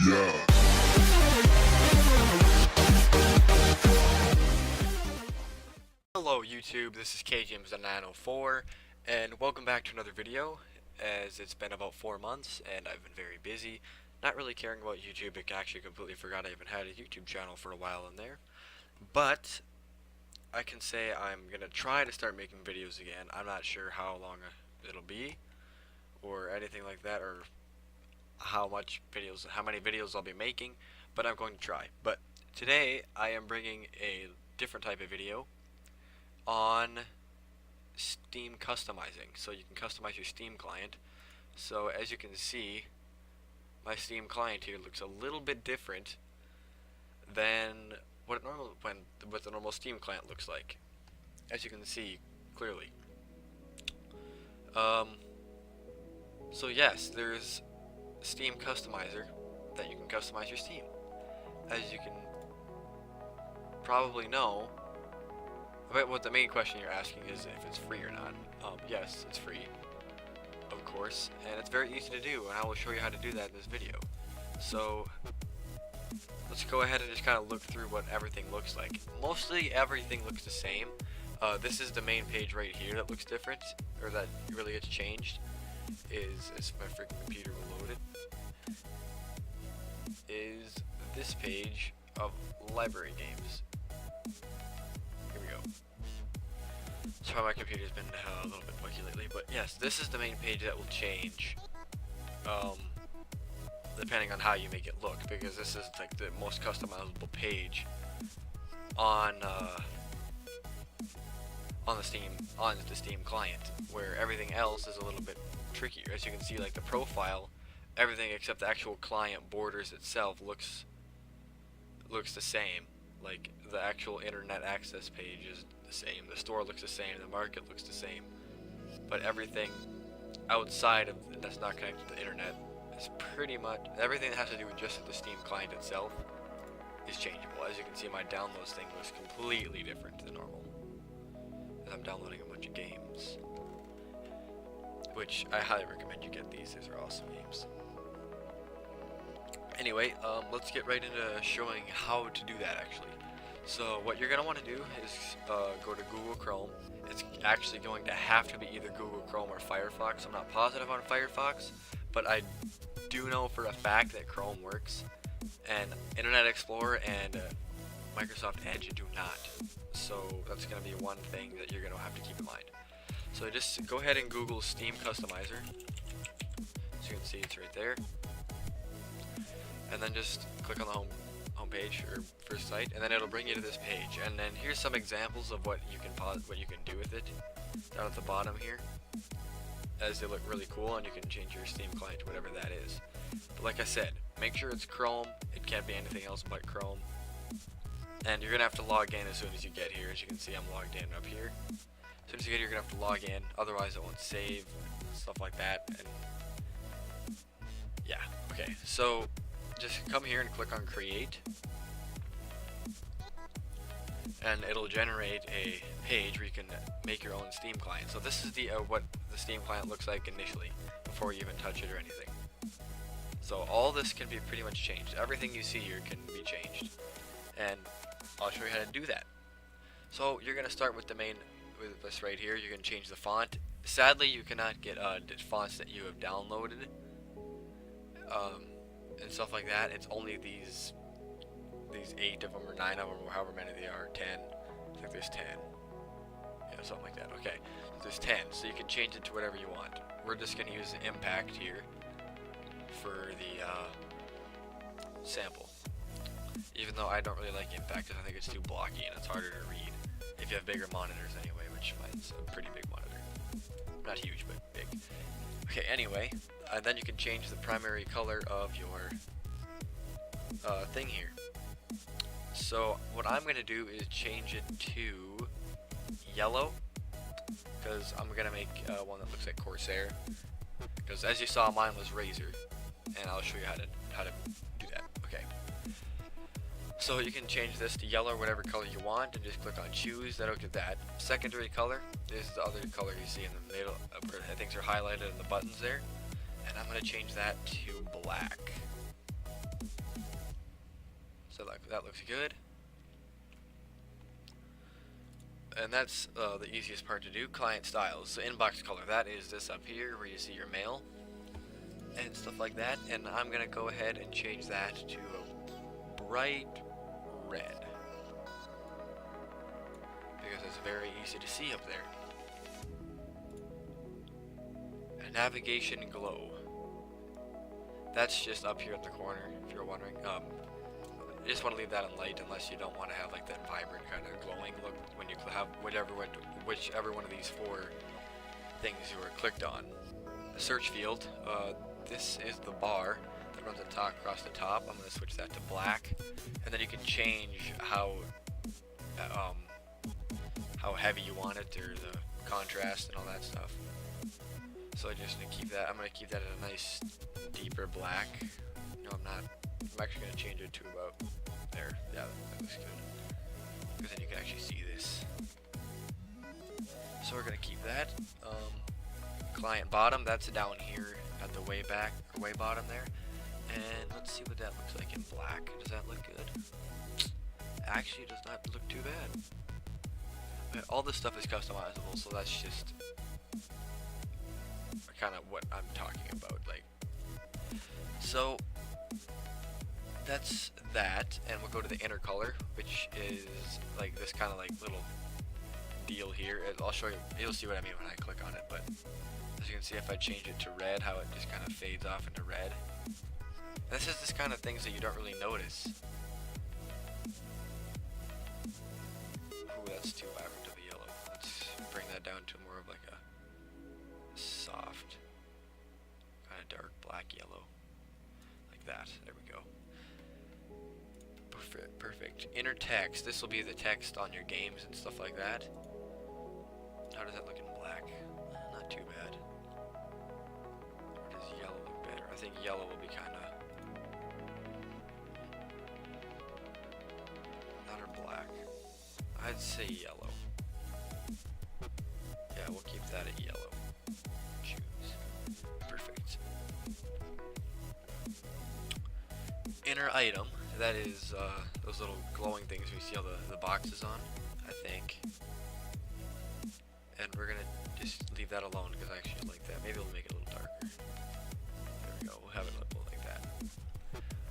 Hello YouTube, this is KJames904 and welcome back to another video. As it's been about 4 months and I've been very busy, not really caring about YouTube. I actually completely forgot I even had a YouTube channel for a while in there. But I can say I'm gonna try to start making videos again. I'm not sure how long it'll be or anything like that, or how many videos I'll be making, but I'm going to try. But today I am bringing a different type of video on Steam customizing. So you can customize your Steam client. So as you can see, my Steam client here looks a little bit different than what the normal Steam client looks like, as you can see clearly. So yes, there's Steam customizer that you can customize your Steam. As you can probably know, what the main question you're asking is if it's free or not. Yes, it's free, of course, and it's very easy to do, and I will show you how to do that in this video. So let's go ahead and just kind of look through what everything looks like. Mostly everything looks the same. This is the main page right here that looks different, or that really gets changed. Is my freaking computer reloaded? Is this page of library games. Here we go. Sorry, my computer's been a little bit buggy lately, but yes, this is the main page that will change depending on how you make it look, because this is like the most customizable page on the Steam client, where everything else is a little bit trickier. As you can see, like the profile, everything except the actual client borders itself looks the same. Like the actual internet access page is the same, the store looks the same, the market looks the same, but everything outside of that's not connected to the internet is pretty much everything that has to do with just the Steam client itself is changeable. As you can see, my downloads thing looks completely different than normal, as I'm downloading a bunch of games, which I highly recommend you get these. These are awesome games. Anyway, let's get right into showing how to do that actually. So what you're going to want to do is go to Google Chrome. It's actually going to have to be either Google Chrome or Firefox. I'm not positive on Firefox, but I do know for a fact that Chrome works, and Internet Explorer and Microsoft Edge do not. So that's going to be one thing that you're going to have to keep in mind. So just go ahead and Google Steam Customizer. As you can see, it's right there. And then just click on the home page or first site, and then it'll bring you to this page. And then here's some examples of what you can do with it down at the bottom here, as they look really cool, and you can change your Steam client to whatever that is. But like I said, make sure it's Chrome. It can't be anything else but Chrome. And you're gonna have to log in as soon as you get here. As you can see, I'm logged in up here. As soon as you get here, you're gonna have to log in, otherwise it won't save, stuff like that. And yeah, okay, so just come here and click on create, and it'll generate a page where you can make your own Steam client. So this is the what the Steam client looks like initially, before you even touch it or anything. So all this can be pretty much changed. Everything you see here can be changed, and I'll show you how to do that. So you're gonna start with with this right here. You can change the font. Sadly, you cannot get fonts that you have downloaded and stuff like that. It's only these 8 of them or 9 of them, or however many they are, 10. I think there's 10. Yeah, something like that. Okay, so there's 10, so you can change it to whatever you want. We're just going to use the impact here for the sample, even though I don't really like impact because I think it's too blocky and it's harder to read if you have bigger monitors anyway, which mine's a pretty big monitor. Not huge, but big. Okay, anyway, then you can change the primary color of your thing here. So what I'm going to do is change it to yellow, because I'm going to make one that looks like Corsair, because as you saw, mine was Razer, and I'll show you how to do that. Okay, so you can change this to yellow or whatever color you want, and just click on choose. That'll get that. Secondary color is the other color you see in the middle, where things are highlighted in the buttons there, and I'm going to change that to black. that looks good. And that's the easiest part to do. Client styles. So inbox color, that is this up here where you see your mail and stuff like that. And I'm gonna go ahead and change that to a bright red because it's very easy to see up there. And navigation glow. That's just up here at the corner, if you're wondering. You just want to leave that on light unless you don't want to have like that vibrant kind of glowing look when you have whichever one of these four things you were clicked on. The search field, this is the bar that runs across the top. I'm going to switch that to black, and then you can change how heavy you want it or the contrast and all that stuff. So I'm going to keep that at a nice deeper black. No, I'm not. I'm actually going to change it to about there. Yeah, that looks good. Because then you can actually see this. So we're going to keep that. Client bottom, that's down here at the way bottom there. And let's see what that looks like in black. Does that look good? Actually, it does not look too bad. Okay, all this stuff is customizable, so that's just kind of what I'm talking about. Like, so that's that, and we'll go to the inner color, which is like this kind of like little deal here. I'll show you, you'll see what I mean when I click on it, but as you can see, if I change it to red, how it just kind of fades off into red. This is this kind of things that you don't really notice. Ooh, that's too vibrant of a yellow. Let's bring that down to more of like a soft, kind of dark black yellow. Like that. There we go. Perfect. Inner text. This will be the text on your games and stuff like that. How does that look in black? Not too bad. Or does yellow look better? I think yellow will be kind of... Not or black. I'd say yellow. Yeah, we'll keep that at yellow. Choose. Perfect. Inner item. That is those little glowing things we see all the boxes on, I think. And we're going to just leave that alone because I actually like that. Maybe we'll make it a little darker. There we go. We'll have it like that.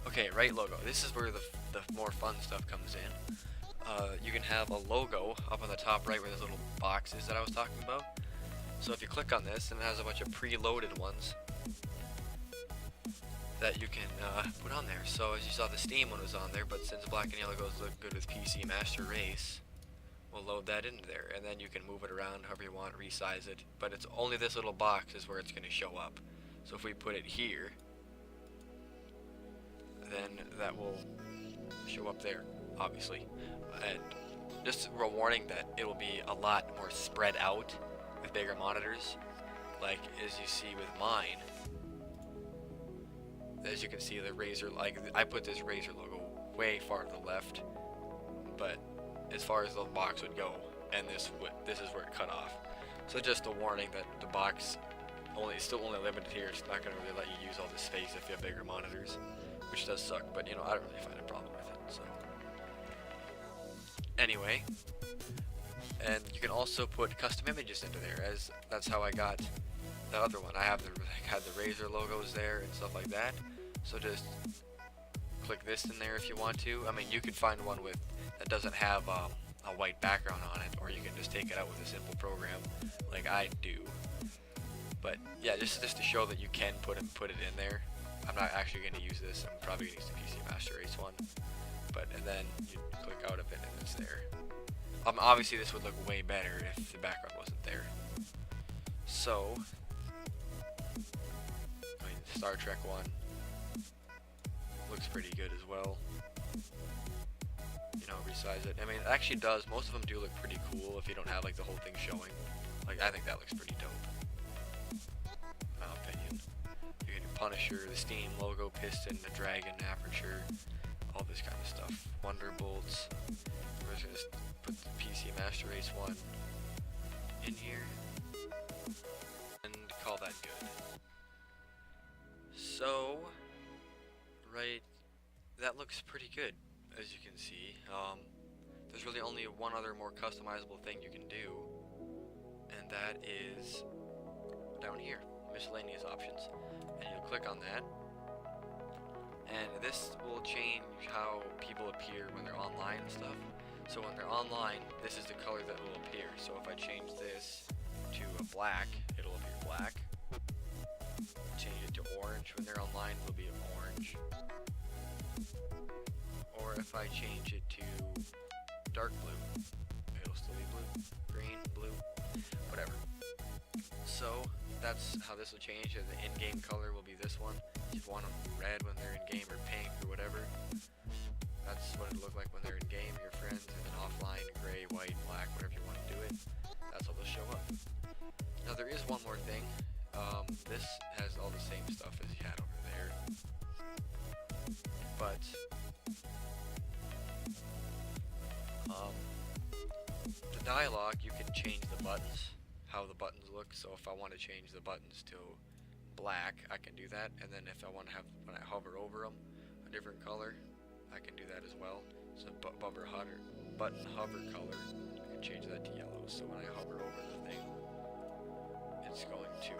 Okay, right logo. This is where the more fun stuff comes in. You can have a logo up on the top right where there's little boxes that I was talking about. So if you click on this, and it has a bunch of preloaded ones that you can put on there. So as you saw, the Steam one was on there, but since black and yellow goes look good with PC Master Race, we'll load that into there, and then you can move it around however you want, resize it, but it's only this little box is where it's going to show up. So if we put it here, then that will show up there, obviously. And just a warning that it will be a lot more spread out with bigger monitors, like as you see with mine. As you can see, the Razer, like I put this Razer logo way far to the left, but as far as the box would go, and this is where it cut off. So just a warning that the box is still only limited here. It's not going to really let you use all this space if you have bigger monitors, which does suck. But you know, I don't really find a problem with it. So anyway, and you can also put custom images into there, as that's how I got the other one. I had the Razer logos there and stuff like that. So just click this in there if you want to. I mean, you could find one that doesn't have a white background on it, or you can just take it out with a simple program like I do. But yeah, just to show that you can put it in there. I'm not actually going to use this. I'm probably going to use the PC Master Race one. And then you click out of it and it's there. Obviously this would look way better if the background wasn't there. So, I mean, Star Trek one looks pretty good as well. You know, resize it. I mean, it actually does. Most of them do look pretty cool if you don't have like the whole thing showing. Like, I think that looks pretty dope. My opinion. You can do Punisher, the Steam logo, piston, the dragon, aperture, all this kind of stuff. Wonderbolts. We're just gonna put the PC Master Race one in here and call that good. So, right, that looks pretty good. as you can see, there's really only one other more customizable thing you can do, and that is down here, miscellaneous options, and you'll click on that, and this will change how people appear when they're online and stuff. So when they're online, this is the color that will appear. So if I change this to a black, it'll appear black. Change it to orange when they're online, it'll be orange. Or if I change it to dark blue, it'll still be blue, green, blue, whatever. So that's how this will change, and the in-game color will be this one. If you want them red when they're in-game or pink or whatever, that's what it'll look like when they're in-game, your friends, and then offline, gray, white, black, whatever you want to do it, that's how they'll show up. Now there is one more thing. This has all the same stuff as you had over there, but the dialogue, you can change the buttons, how the buttons look. So if I want to change the buttons to black, I can do that, and then if I want to have, when I hover over them, a different color, I can do that as well. So button hover color, I can change that to yellow. So when I hover over the thing, it's going to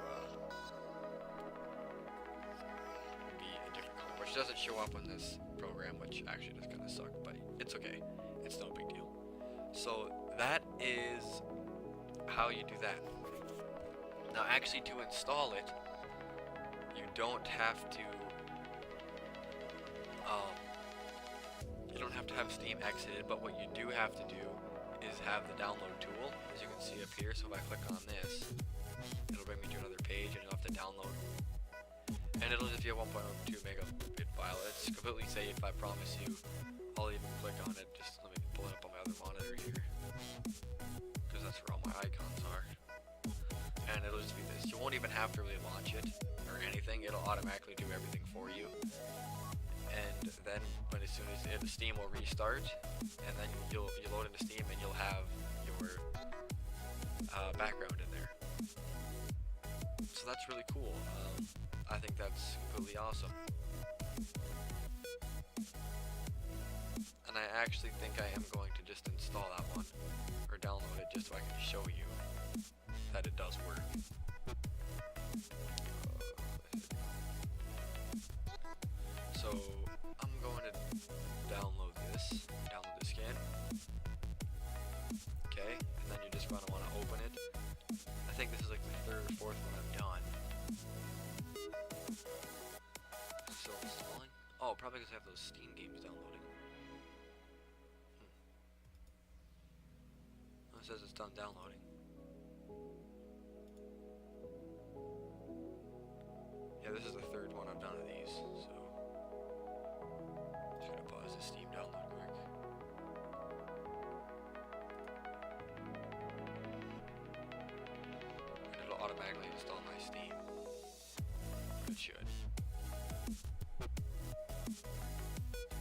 be a different color, which doesn't show up on this program, which actually does kind of suck, but it's okay. It's no big deal. So that is how you do that. Now actually to install it, you don't have to have Steam exited, but what you do have to do is have the download tool, as you can see up here. So if I click on this, it'll bring me to another page, and you'll have to download. And it'll just be a 1.2 megabit file. It's completely safe, I promise you. I'll even click on it. Just let me pull it up on my other monitor here, because that's where all my icons are. And it'll just be this. You won't even have to really launch it or anything. It'll automatically do everything for you. And then, as soon as Steam will restart, and then you'll load into Steam, and you'll have your background in there. So that's really cool. I think that's completely awesome. And I actually think I am going to just install that one, or download it, just so I can show you that it does work. So I'm going to download this again. Okay, and then you're just going to want to open it. I think this is like the third or fourth one I've done. Still installing? Oh, probably because I have those Steam games downloading. It says it's done downloading. Yeah, this is the third one I've done of these, so just gonna pause the Steam download quick. And it'll automatically install my Steam. It should.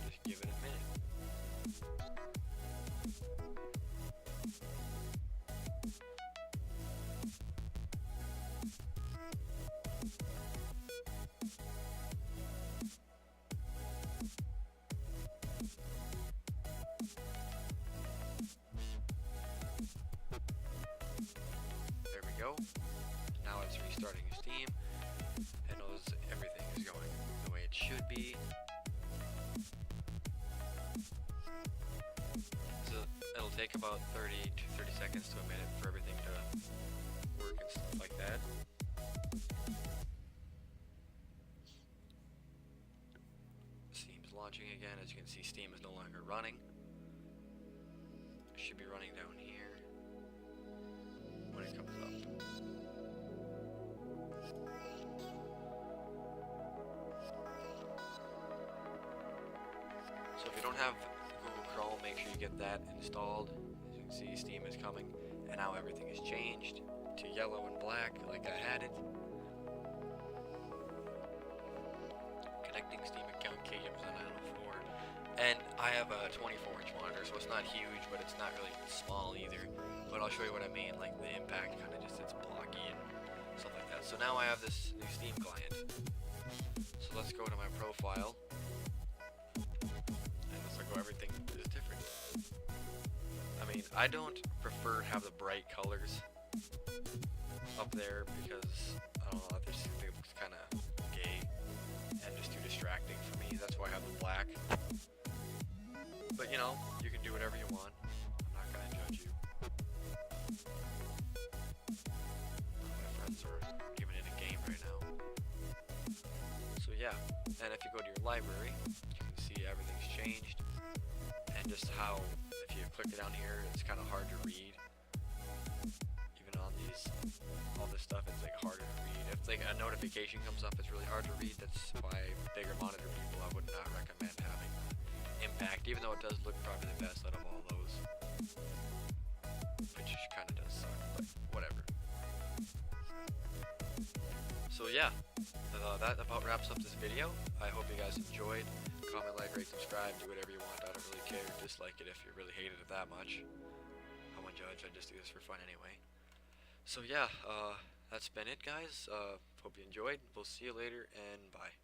Just give it a minute. Go. Now it's restarting Steam, and everything is going the way it should be. So it'll take about 30 seconds to a minute for everything to work and stuff like that. Steam's launching again. As you can see, Steam is no longer running. It should be running down here when it comes up. So if you don't have Google Chrome, make sure you get that installed. As you can see, Steam is coming, and now everything is changed to yellow and black like I had it. Connecting Steam account KM904. And I have a 24-inch monitor, so it's not huge, but it's not really small either. But I'll show you what I mean, like the impact kind of just, it's blocky and stuff like that. So now I have this new Steam client. So let's go to my profile. And let's go everything I don't prefer to have the bright colors up there because I don't know, I just think it looks kind of gay and just too distracting for me. That's why I have the black. But you know, you can do whatever you want. I'm not gonna judge you. My friends are giving it a game right now. So yeah, and if you go to your library, you can see everything's changed, and just how if you click it down here, it's kind of hard to read. Even on these, all this stuff, it's like harder to read. If like a notification comes up, it's really hard to read. That's why bigger monitor people, I would not recommend having Impact, even though it does look probably the best out of all those, which kind of does suck, but whatever. So yeah, that about wraps up this video. I hope you guys enjoyed. Comment, like, rate, subscribe, do whatever you want. I don't really care. Dislike it if you really hated it that much. I won't judge. I just do this for fun anyway. So yeah, that's been it, guys. Hope you enjoyed. We'll see you later, and bye.